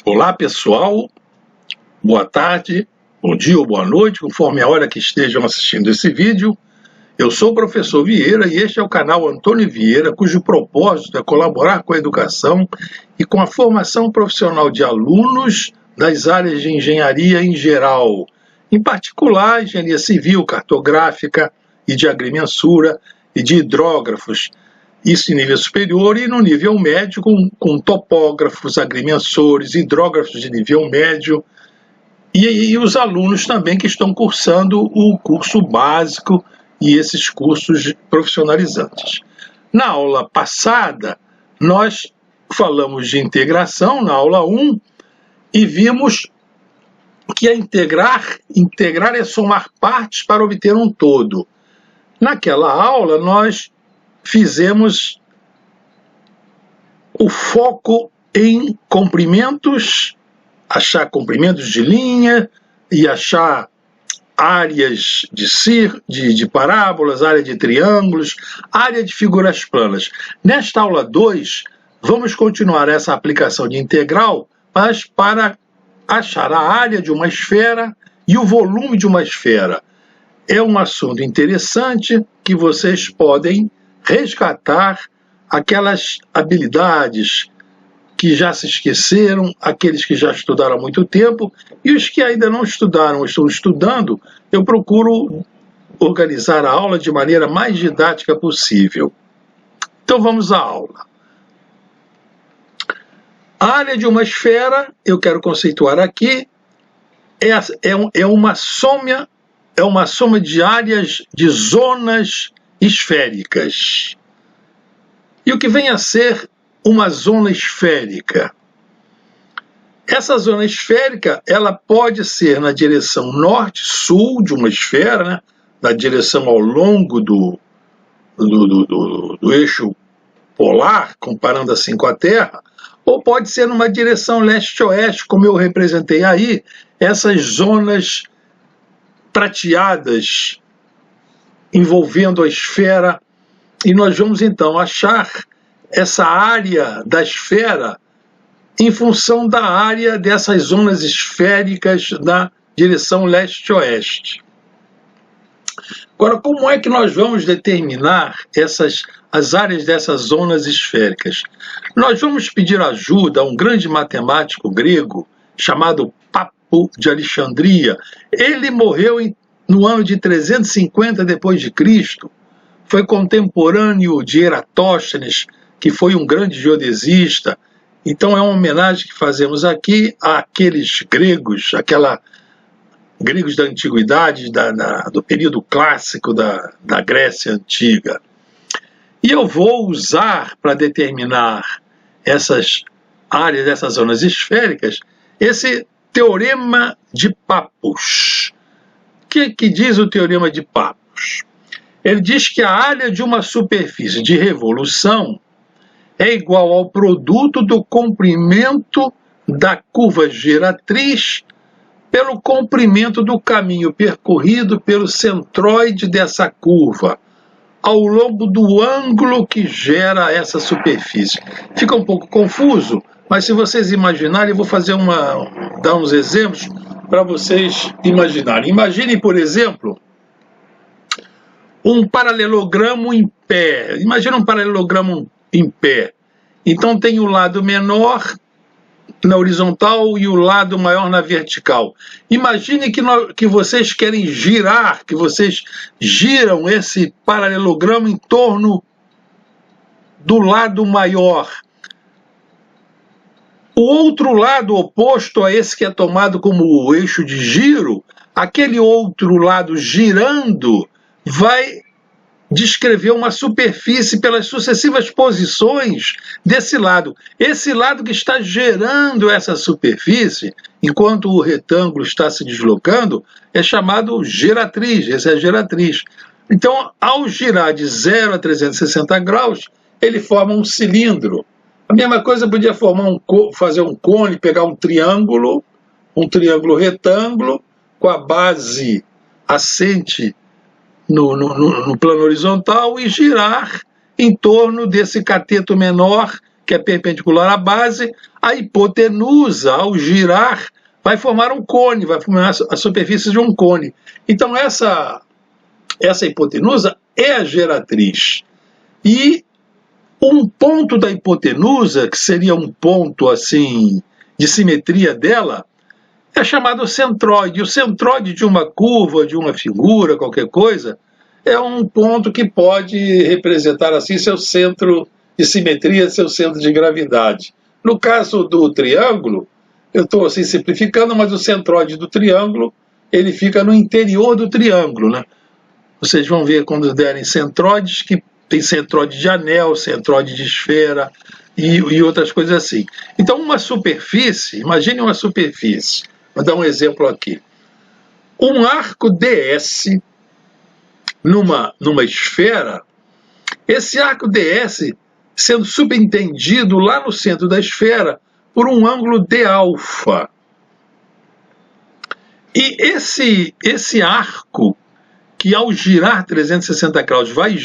Olá pessoal, boa tarde, bom dia ou boa noite, conforme a hora que estejam assistindo esse vídeo. Eu sou o professor Vieira e este é o canal Antônio Vieira, cujo propósito é colaborar com a educação e com a formação profissional de alunos das áreas de engenharia em geral, em particular engenharia civil, cartográfica e de agrimensura e de hidrógrafos. Isso em nível superior e no nível médio com topógrafos, agrimensores, hidrógrafos de nível médio e os alunos também que estão cursando o curso básico e esses cursos profissionalizantes. Na aula passada, nós falamos de integração, na aula 1, e vimos que integrar é somar partes para obter um todo. Naquela aula, nós fizemos o foco em comprimentos, achar comprimentos de linha e achar áreas de parábolas, área de triângulos, área de figuras planas. Nesta aula 2, vamos continuar essa aplicação de integral, mas para achar a área de uma esfera e o volume de uma esfera. É um assunto interessante que vocês podem resgatar aquelas habilidades que já se esqueceram, aqueles que já estudaram há muito tempo, e os que ainda não estudaram ou estão estudando, eu procuro organizar a aula de maneira mais didática possível. Então vamos à aula. A área de uma esfera, eu quero conceituar aqui, é uma soma de áreas de zonas esféricas. E o que vem a ser uma zona esférica? Essa zona esférica, ela pode ser na direção norte-sul de uma esfera, né? Na direção ao longo do eixo polar, comparando assim com a Terra, ou pode ser numa direção leste-oeste, como eu representei aí, essas zonas prateadas envolvendo a esfera, e nós vamos então achar essa área da esfera em função da área dessas zonas esféricas na direção leste-oeste. Agora, como é que nós vamos determinar as áreas dessas zonas esféricas? Nós vamos pedir ajuda a um grande matemático grego chamado Papo de Alexandria. Ele morreu no ano de 350 d.C., foi contemporâneo de Eratóstenes, que foi um grande geodesista. Então é uma homenagem que fazemos aqui àqueles gregos, gregos da antiguidade, do período clássico da Grécia Antiga. E eu vou usar, para determinar essas áreas dessas zonas esféricas, esse teorema de Pappus. O que diz o teorema de Pappus? Ele diz que a área de uma superfície de revolução é igual ao produto do comprimento da curva geratriz pelo comprimento do caminho percorrido pelo centroide dessa curva, ao longo do ângulo que gera essa superfície. Fica um pouco confuso, mas se vocês imaginarem, eu vou dar uns exemplos para vocês imaginarem. Imaginem, por exemplo, um paralelogramo em pé. Imagina um paralelogramo em pé. Então tem o lado menor na horizontal e o lado maior na vertical. Imagine que vocês querem girar, que vocês giram esse paralelogramo em torno do lado maior. O outro lado oposto a esse que é tomado como o eixo de giro, aquele outro lado girando, vai descrever uma superfície pelas sucessivas posições desse lado. Esse lado que está gerando essa superfície, enquanto o retângulo está se deslocando, é chamado geratriz. Essa é a geratriz. Então, ao girar de 0 a 360 graus, ele forma um cilindro. A mesma coisa podia fazer um cone, pegar um triângulo retângulo, com a base assente no plano horizontal e girar em torno desse cateto menor que é perpendicular à base, a hipotenusa, ao girar, vai formar um cone, vai formar a superfície de um cone. Então essa hipotenusa é a geratriz. E um ponto da hipotenusa, que seria um ponto assim de simetria dela, é chamado centroide. O centroide de uma curva, de uma figura, qualquer coisa, é um ponto que pode representar assim seu centro de simetria, seu centro de gravidade. No caso do triângulo, eu estou assim simplificando, mas o centroide do triângulo, ele fica no interior do triângulo, né? Vocês vão ver quando derem centroides, que tem centroide de anel, centroide de esfera e outras coisas assim. Então uma superfície, imagine uma superfície, vou dar um exemplo aqui. Um arco DS numa esfera, esse arco DS sendo subentendido lá no centro da esfera por um ângulo d-alfa. E esse arco, que ao girar 360 graus vai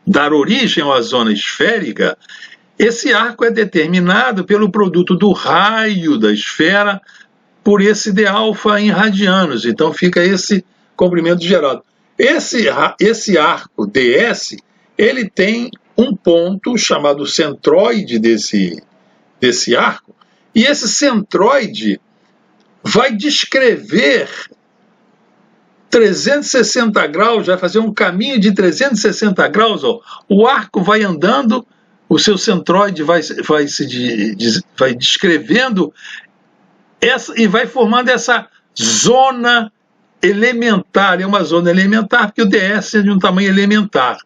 dar origem à zona esférica, esse arco é determinado pelo produto do raio da esfera por esse d-alfa em radianos. Então fica esse comprimento gerado. Esse arco DS, ele tem um ponto chamado centroide desse arco, e esse centroide vai descrever 360 graus, vai fazer um caminho de 360 graus, ó. O arco vai andando, o seu centroide vai descrevendo e vai formando essa zona elementar. É uma zona elementar porque o DS é de um tamanho elementar.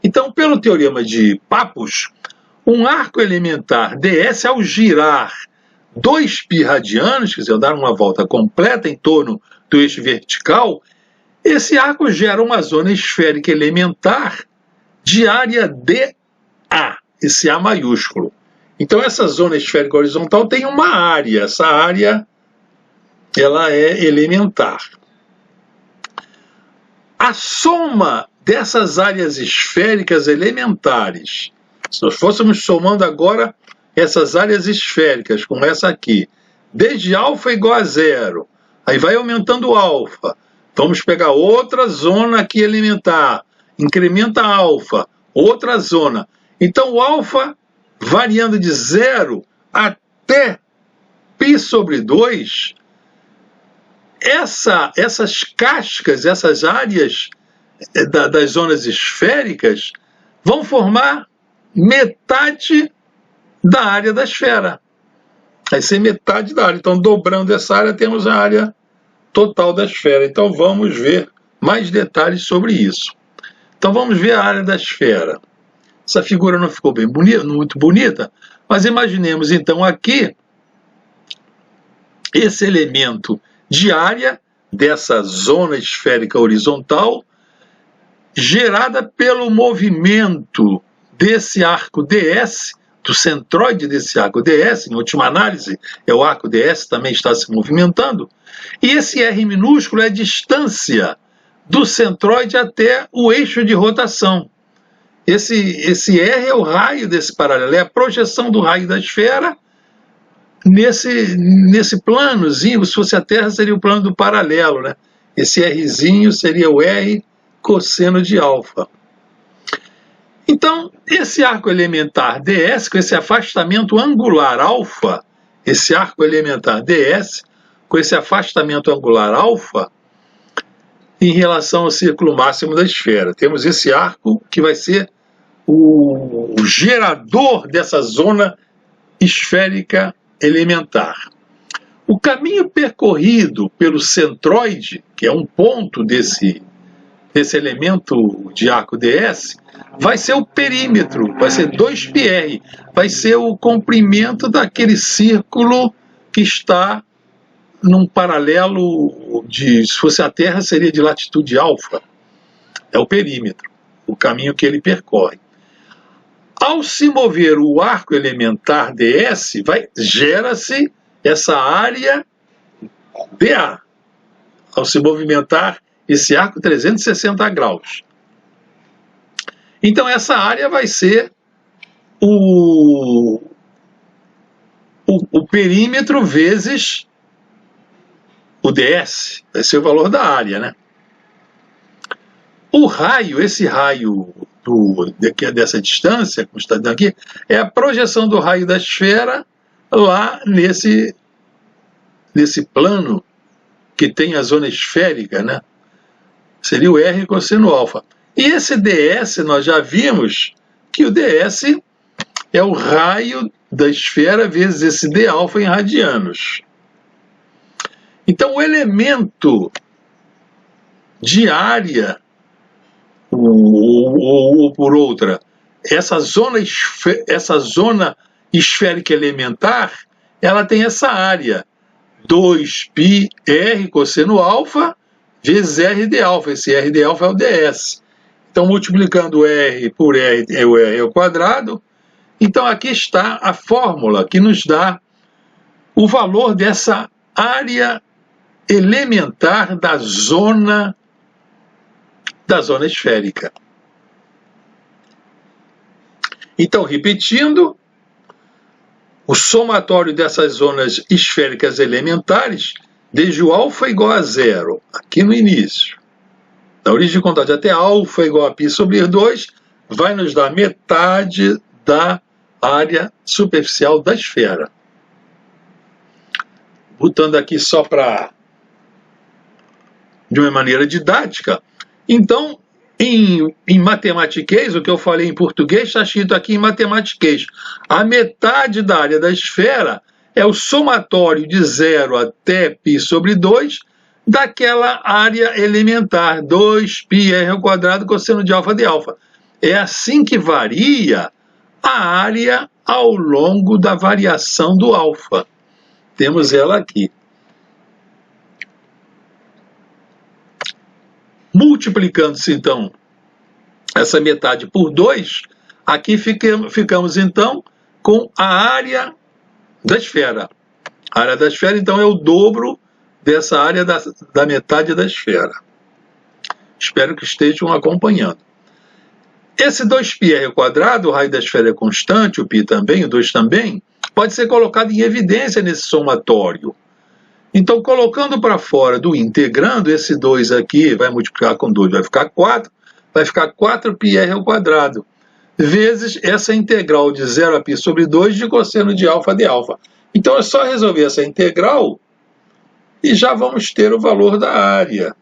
Então, pelo teorema de Pappus, um arco elementar DS, ao girar 2π radianos, quer dizer, ao dar uma volta completa em torno do eixo vertical, esse arco gera uma zona esférica elementar de área dA, esse A maiúsculo. Então essa zona esférica horizontal tem uma área, essa área ela é elementar. A soma dessas áreas esféricas elementares, se nós fôssemos somando agora essas áreas esféricas com essa aqui, desde alfa igual a 0, aí vai aumentando alfa, vamos pegar outra zona aqui elementar, incrementa alfa, outra zona. Então o alfa variando de 0 até π sobre 2, essas cascas, essas áreas das zonas esféricas vão formar metade da área da esfera. Vai ser metade da área. Então, dobrando essa área, temos a área total da esfera. Então, vamos ver mais detalhes sobre isso. Então, vamos ver a área da esfera. Essa figura não ficou bem bonita, muito bonita, mas imaginemos, então, aqui esse elemento de área dessa zona esférica horizontal gerada pelo movimento desse arco DS, do centroide desse arco DS, em última análise, é o arco DS também está se movimentando, e esse R minúsculo é a distância do centroide até o eixo de rotação. Esse R é o raio desse paralelo, é a projeção do raio da esfera nesse planozinho. Se fosse a Terra, seria o plano do paralelo, né? Esse Rzinho seria o R cosseno de alfa. Então, esse arco elementar DS, com esse afastamento angular alfa, esse arco elementar DS, com esse afastamento angular alfa, em relação ao círculo máximo da esfera. Temos esse arco que vai ser o gerador dessa zona esférica elementar. O caminho percorrido pelo centroide, que é um ponto desse elemento de arco DS, vai ser o perímetro, vai ser 2πr, vai ser o comprimento daquele círculo que está num paralelo se fosse a Terra, seria de latitude alfa. É o perímetro, o caminho que ele percorre. Ao se mover o arco elementar DS, gera-se essa área dA, ao se movimentar esse arco 360 graus. Então essa área vai ser o perímetro vezes o ds, vai ser o valor da área, né? O raio, esse raio dessa distância, como está dizendo aqui, é a projeção do raio da esfera lá nesse plano que tem a zona esférica, né? Seria o R cosseno alfa. E esse ds, nós já vimos que o ds é o raio da esfera vezes esse d alfa em radianos. Então, o elemento de área, ou por outra, essa zona esférica elementar, ela tem essa área, 2πr cosseno alfa vezes r de alfa. Esse r de alfa é o ds. Então, multiplicando r por r, é o r ao quadrado. Então, aqui está a fórmula que nos dá o valor dessa área elementar da zona esférica. Então, repetindo, o somatório dessas zonas esféricas elementares, desde o alfa igual a zero, aqui no início, da origem de contagem até alfa igual a π sobre 2, vai nos dar metade da área superficial da esfera. Botando aqui só de uma maneira didática. Então, em matematiquês, o que eu falei em português está escrito aqui em matematiquês. A metade da área da esfera é o somatório de 0 até π sobre 2 daquela área elementar, 2πr ao quadrado cosseno de alfa de alfa. É assim que varia a área ao longo da variação do alfa. Temos ela aqui. Multiplicando-se, então, essa metade por 2, aqui ficamos, então, com a área da esfera. A área da esfera, então, é o dobro dessa área da metade da esfera. Espero que estejam acompanhando. Esse 2πr ao quadrado, o raio da esfera é constante, o π também, o 2 também, pode ser colocado em evidência nesse somatório. Então, colocando para fora do integrando, esse 2 aqui vai multiplicar com 2, vai ficar 4, vai ficar 4πr ao quadrado, vezes essa integral de 0 a π sobre 2 de cosseno de alfa de alfa. Então, é só resolver essa integral e já vamos ter o valor da área.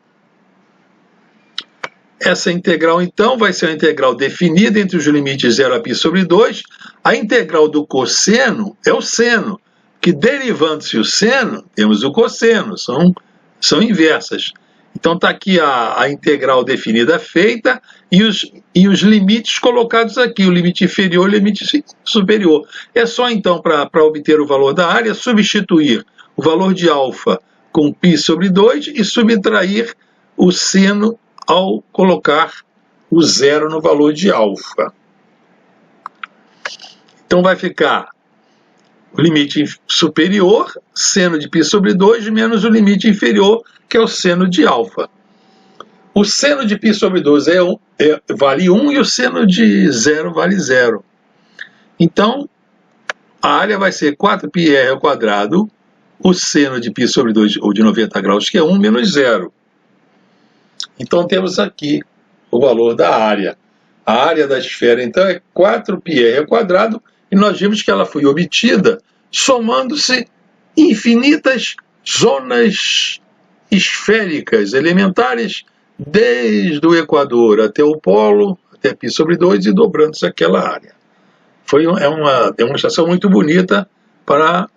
Essa integral, então, vai ser uma integral definida entre os limites 0 a π sobre 2. A integral do cosseno é o seno, que derivando-se o seno, temos o cosseno, são inversas. Então está aqui a integral definida feita e os limites colocados aqui, o limite inferior e o limite superior. É só então, para obter o valor da área, substituir o valor de alfa com π sobre 2 e subtrair o seno ao colocar o zero no valor de alfa. Então vai ficar o limite superior, seno de π sobre 2, menos o limite inferior, que é o seno de alfa. O seno de π sobre 2 vale 1 e o seno de 0 vale 0. Então, a área vai ser 4πr ao quadrado, o seno de π sobre 2, ou de 90 graus, que é 1 menos 0. Então, temos aqui o valor da área. A área da esfera, então, é 4πr ao quadrado, e nós vimos que ela foi obtida somando-se infinitas zonas esféricas elementares, desde o equador até o polo, até π sobre 2, e dobrando-se aquela área. É uma demonstração muito bonita para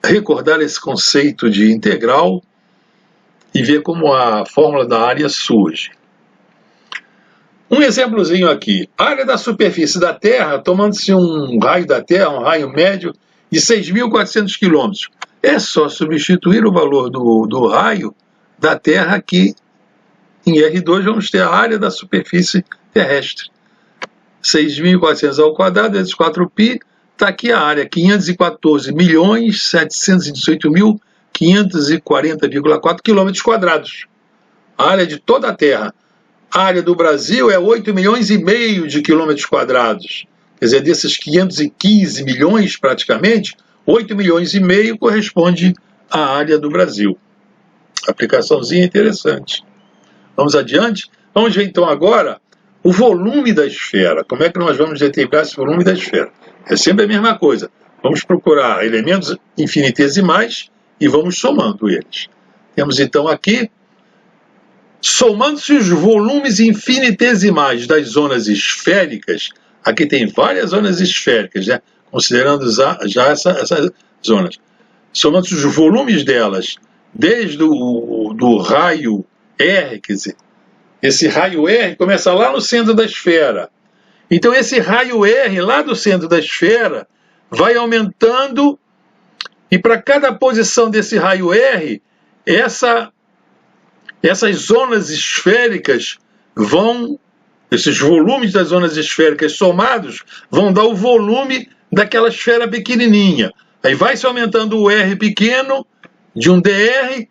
recordar esse conceito de integral e ver como a fórmula da área surge. Um exemplozinho aqui. A área da superfície da Terra, tomando-se um raio da Terra, um raio médio de 6.400 km. É só substituir o valor do raio da Terra aqui. Em R2 vamos ter a área da superfície terrestre. 6.400 ao quadrado vezes 4π, está aqui a área, 514.718.540,4 km². A área de toda a Terra. A área do Brasil é 8,5 milhões de km². quer dizer, desses 515 milhões praticamente, 8 milhões e meio corresponde à área do Brasil. Aplicaçãozinha interessante. Vamos adiante? Vamos ver então agora o volume da esfera. Como é que nós vamos determinar esse volume da esfera? É sempre a mesma coisa. Vamos procurar elementos infinitesimais e vamos somando eles. Temos então aqui, somando-se os volumes infinitesimais das zonas esféricas, aqui tem várias zonas esféricas, né? Considerando já essas zonas. Somando-se os volumes delas, desde do raio R, quer dizer, esse raio R começa lá no centro da esfera. Então esse raio R lá do centro da esfera vai aumentando, e para cada posição desse raio R, essas zonas esféricas esses volumes das zonas esféricas somados vão dar o volume daquela esfera pequenininha. Aí vai se aumentando o R pequeno de um dr,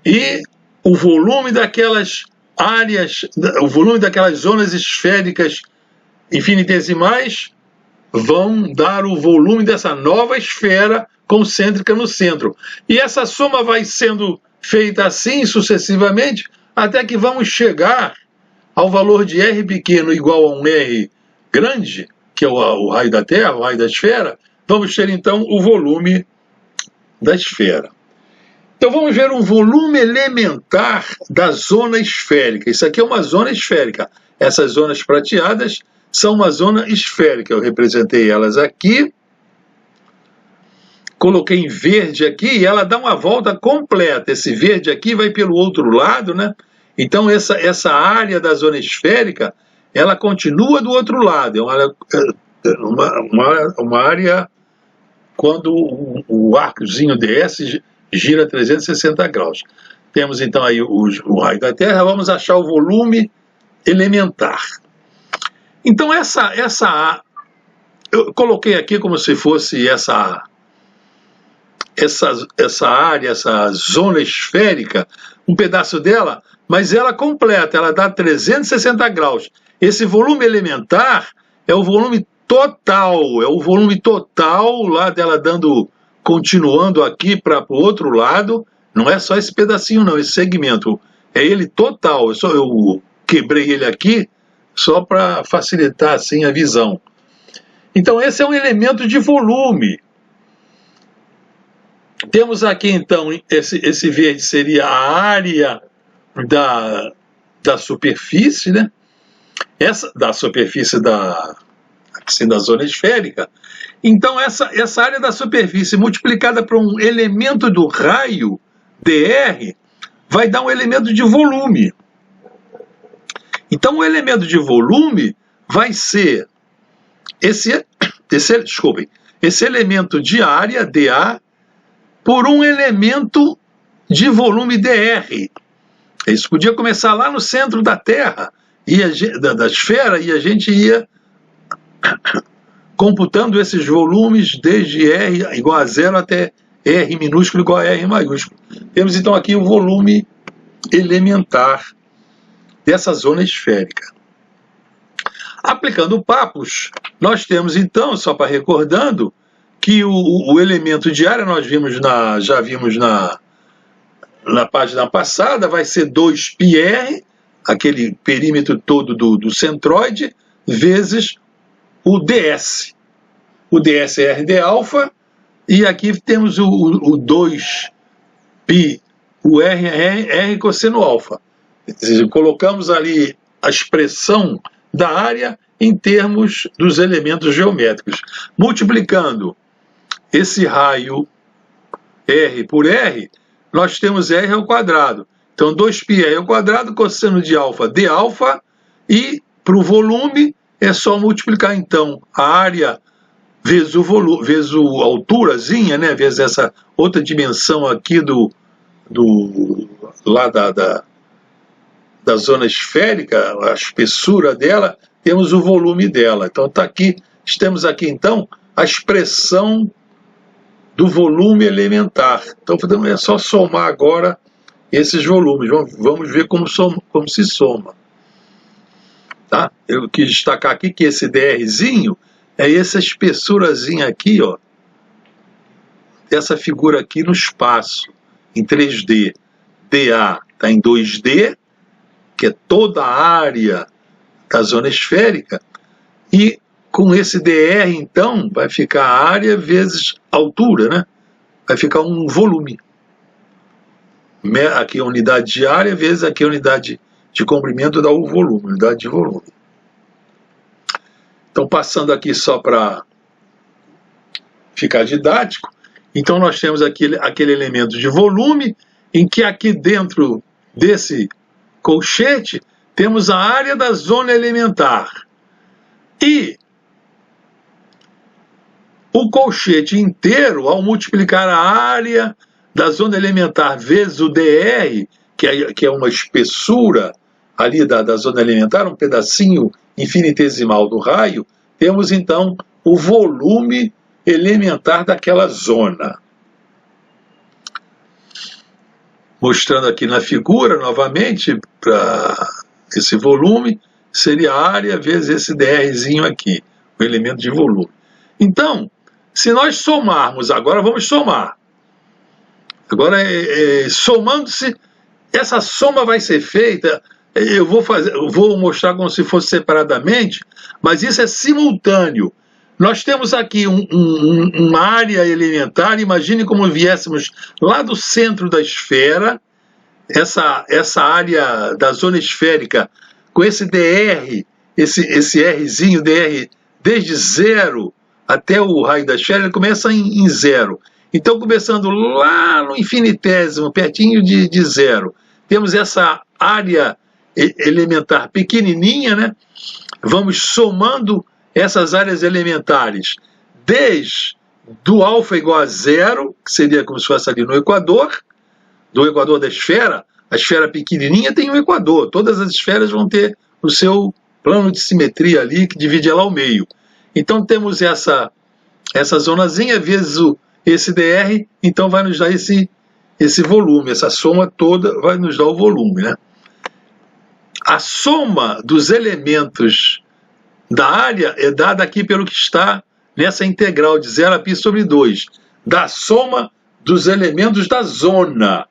e o volume daquelas áreas, o volume daquelas zonas esféricas infinitesimais vão dar o volume dessa nova esfera concêntrica no centro. E essa soma vai sendo feita assim sucessivamente, até que vamos chegar ao valor de R pequeno igual a um R grande, que é o raio da Terra, o raio da esfera. Vamos ter então o volume da esfera. Então vamos ver um volume elementar da zona esférica. Isso aqui é uma zona esférica. Essas zonas prateadas são uma zona esférica. Eu representei elas aqui, coloquei em verde aqui, e ela dá uma volta completa. Esse verde aqui vai pelo outro lado, né? Então essa área da zona esférica, ela continua do outro lado. É uma área quando o arcozinho DS gira 360 graus. Temos então aí o raio da Terra. Vamos achar o volume elementar. Então eu coloquei aqui como se fosse essa área, essa zona esférica, um pedaço dela, mas ela completa, ela dá 360 graus. Esse volume elementar é o volume total lá dela continuando aqui para o outro lado. Não é só esse pedacinho não, esse segmento, é ele total. Eu quebrei ele aqui só para facilitar assim a visão. Então esse é um elemento de volume. Temos aqui então, esse verde seria a área da superfície, né? Da superfície da zona esférica. Então essa área da superfície multiplicada por um elemento do raio dr vai dar um elemento de volume. Então o elemento de volume vai ser esse elemento de área dA por um elemento de volume dr. Isso podia começar lá no centro da Terra, da esfera, e a gente ia computando esses volumes desde R igual a 0 até R minúsculo igual a R maiúsculo. Temos então aqui o volume elementar dessa zona esférica. Aplicando Pappus, nós temos então, só para recordando, que o elemento de área nós já vimos na página passada, vai ser 2πr, aquele perímetro todo do centroide, vezes o ds. O ds é R de alfa, e aqui temos o 2π, o R é R cosseno alfa. Colocamos ali a expressão da área em termos dos elementos geométricos. Multiplicando esse raio R por R, nós temos R ao quadrado. Então 2πr ao quadrado, cosseno de alfa d alfa, e para o volume é só multiplicar então a área vezes o volume, vezes a alturazinha, né, vezes essa outra dimensão aqui lá da zona esférica, a espessura dela, temos o volume dela. Então temos aqui então a expressão do volume elementar. Então é só somar agora esses volumes. Vamos ver como se soma. Tá? Eu quis destacar aqui que esse drzinho é essa espessurazinha aqui, ó, essa figura aqui no espaço, em 3D. dA está em 2D, que é toda a área da zona esférica, e com esse dr, então, vai ficar a área vezes altura, né? Vai ficar um volume. Aqui a unidade de área vezes aqui a unidade de comprimento dá o volume, unidade de volume. Então, passando aqui só para ficar didático, então nós temos aquele elemento de volume, em que aqui dentro desse colchete temos a área da zona elementar. E o colchete inteiro, ao multiplicar a área da zona elementar vezes o dr, que é uma espessura ali da zona elementar, um pedacinho infinitesimal do raio, temos então o volume elementar daquela zona. Mostrando aqui na figura, novamente, para esse volume, seria a área vezes esse drzinho aqui, o elemento de volume. Então, se nós somarmos, agora vamos somar. Agora, somando-se, essa soma vai ser feita, eu vou mostrar como se fosse separadamente, mas isso é simultâneo. Nós temos aqui uma área elementar, imagine como viéssemos lá do centro da esfera, essa área da zona esférica, com esse dr, esse rzinho, dr, desde zero até o raio da esfera, ele começa em zero. Então, começando lá no infinitésimo, pertinho de zero, temos essa área elementar pequenininha, né? Vamos somando essas áreas elementares desde do alfa igual a zero, que seria como se fosse ali no equador, do equador da esfera. A esfera pequenininha tem um equador, todas as esferas vão ter o seu plano de simetria ali, que divide ela ao meio. Então temos essa zonazinha vezes esse dr, então vai nos dar esse volume, essa soma toda vai nos dar o volume, né? A soma dos elementos da área é dada aqui pelo que está nessa integral de 0 a π sobre 2, da soma dos elementos da zona,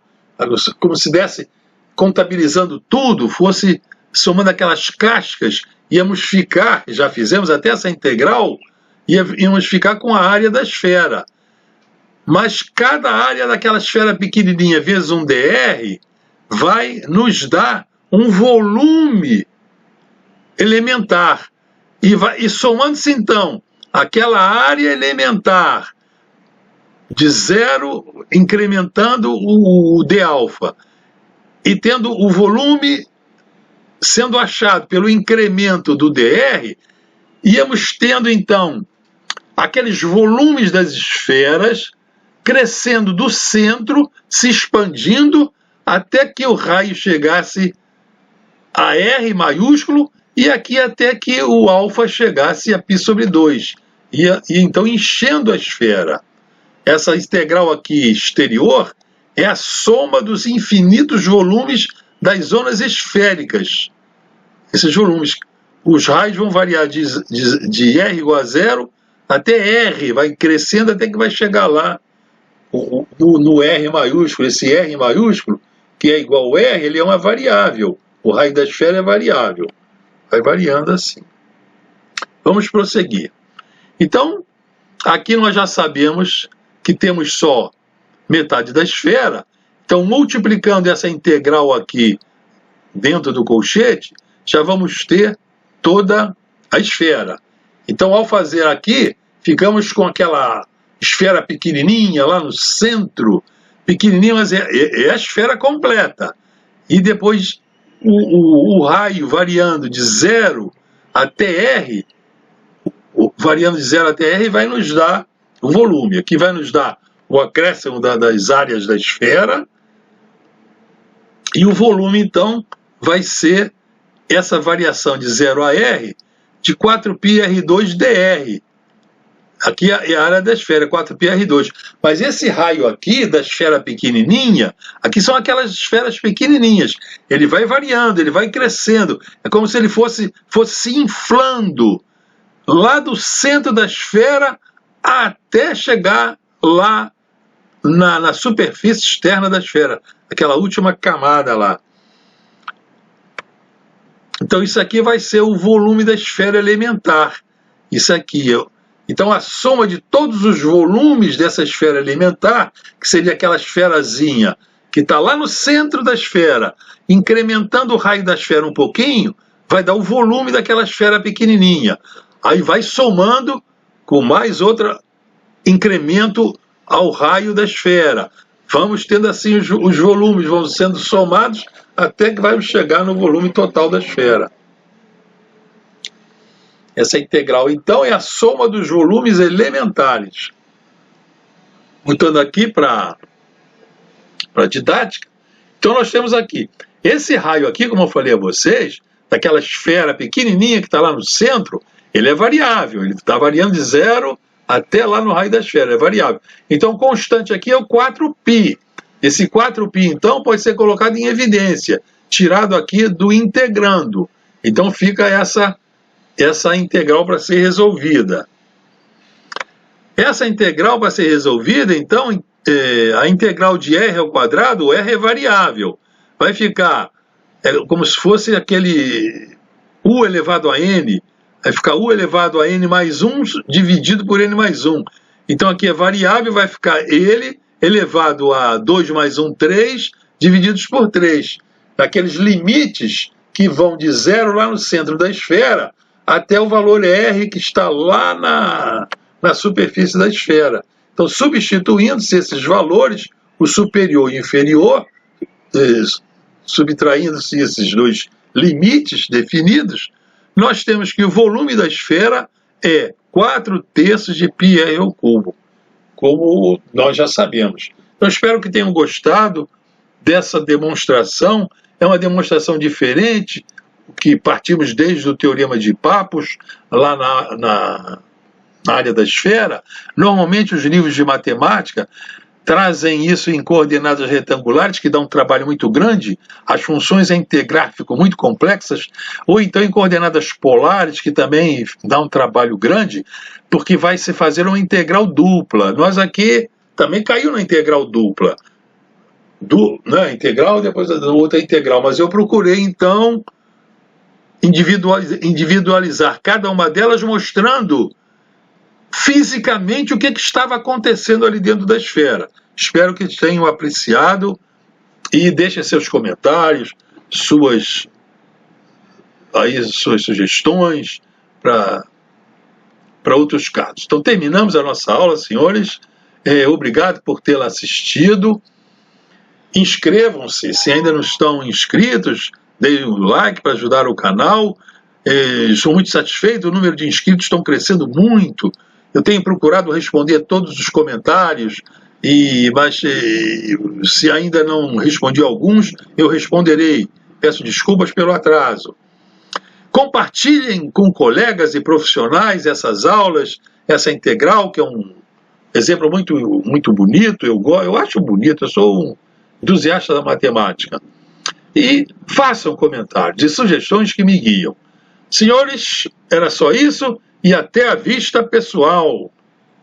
como se desse, contabilizando tudo, fosse somando aquelas cascas, íamos ficar, já fizemos até essa integral, íamos ficar com a área da esfera. Mas cada área daquela esfera pequenininha vezes um dr vai nos dar um volume elementar. E somando-se então aquela área elementar de zero, incrementando o d-alfa, e tendo o volume sendo achado pelo incremento do dr, íamos tendo então aqueles volumes das esferas crescendo do centro, se expandindo, até que o raio chegasse a R maiúsculo, e aqui até que o alfa chegasse a π sobre 2, e então enchendo a esfera. Essa integral aqui exterior é a soma dos infinitos volumes das zonas esféricas. Esses volumes, os raios vão variar de R igual a zero até R, vai crescendo até que vai chegar lá no R maiúsculo. Esse R maiúsculo, que é igual a R, ele é uma variável. O raio da esfera é variável. Vai variando assim. Vamos prosseguir. Então, aqui nós já sabemos que temos só metade da esfera. Então, multiplicando essa integral aqui dentro do colchete, já vamos ter toda a esfera. Então, ao fazer aqui, ficamos com aquela esfera pequenininha lá no centro, pequenininha, mas é a esfera completa. E depois o raio variando de 0 até R, variando de 0 até R, vai nos dar o volume. Aqui vai nos dar o acréscimo das áreas da esfera, e o volume, então, vai ser essa variação de 0 a R de 4πr2dr. Aqui é a área da esfera, 4πr2. Mas esse raio aqui, da esfera pequenininha, aqui são aquelas esferas pequenininhas. Ele vai variando, ele vai crescendo. É como se ele fosse se inflando. lá do centro da esfera até chegar lá na superfície externa da esfera, aquela última camada lá. Então isso aqui vai ser o volume da esfera elementar. Isso aqui. Então a soma de todos os volumes dessa esfera elementar, que seria aquela esferazinha que está lá no centro da esfera, incrementando o raio da esfera um pouquinho, vai dar o volume daquela esfera pequenininha. Aí vai somando com mais outro incremento ao raio da esfera. Vamos tendo assim os volumes, vão sendo somados até que vai chegar no volume total da esfera. Essa integral, então, é a soma dos volumes elementares. Voltando aqui para a didática. Então nós temos aqui, esse raio aqui, como eu falei a vocês, daquela esfera pequenininha que está lá no centro, ele é variável, ele está variando de 0 até lá no raio da esfera, é variável. Então, constante aqui é o 4π. Esse 4π, então, pode ser colocado em evidência, tirado aqui do integrando. Então, fica essa integral para ser resolvida. Essa integral para ser resolvida, então, a integral de r ao quadrado, o r é variável. Vai ficar como se fosse aquele u elevado a n, vai ficar u elevado a n mais 1 dividido por n mais 1. Então aqui é variável, vai ficar ele elevado a 2 mais 1, 3, divididos por 3. Daqueles limites que vão de 0 lá no centro da esfera até o valor r que está lá na superfície da esfera. Então, substituindo-se esses valores, o superior e o inferior, subtraindo-se esses dois limites definidos, nós temos que o volume da esfera é 4/3 de πr ao cubo, como nós já sabemos. Então, espero que tenham gostado dessa demonstração. É uma demonstração diferente, que partimos desde o teorema de Pappus, lá na área da esfera. Normalmente os livros de matemática trazem isso em coordenadas retangulares, que dá um trabalho muito grande, as funções a integrar ficam muito complexas, ou então em coordenadas polares, que também dá um trabalho grande, porque vai se fazer uma integral dupla. Nós aqui também caiu na integral dupla, né? Integral, depois a outra integral, mas eu procurei então individualizar cada uma delas, mostrando fisicamente o que estava acontecendo ali dentro da esfera. Espero que tenham apreciado e deixem seus comentários, suas sugestões para outros casos. Então terminamos a nossa aula, senhores. Obrigado por tê-la assistido. Inscrevam-se se ainda não estão inscritos, deem um like para ajudar o canal. Estou muito satisfeito, o número de inscritos estão crescendo muito. Eu tenho procurado responder todos os comentários, mas se ainda não respondi alguns, eu responderei. Peço desculpas pelo atraso. Compartilhem com colegas e profissionais essas aulas, essa integral, que é um exemplo muito, muito bonito. Eu acho bonito, eu sou um entusiasta da matemática. E façam comentários e sugestões que me guiam. Senhores, era só isso e até a vista, pessoal!